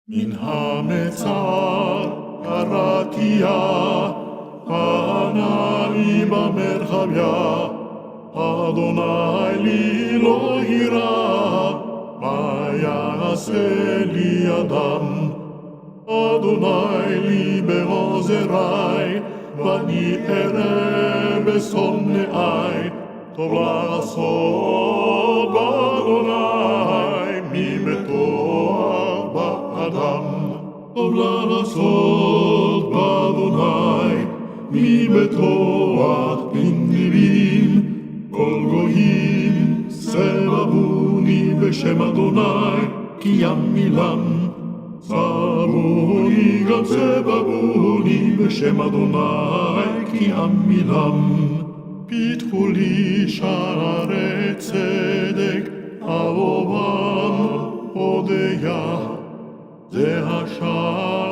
מן המצר קראתיה, הנאי במרחביה, אדוני לי לא יירא, מה יעשה לי אדם? אדוני לי בעוזרי, ואני אראה בשונאי, טוב לעשות באדוני מבטוח באדם. טוב לעשות באדוני מבטוח בנביאים, כל גויים סבבוני בשם אדוני כי ימילם. סבבוני גם סבבוני בשם אדוני כי ימילם. פיתחו לי שערי צדק, אהובם הודיה, זה השער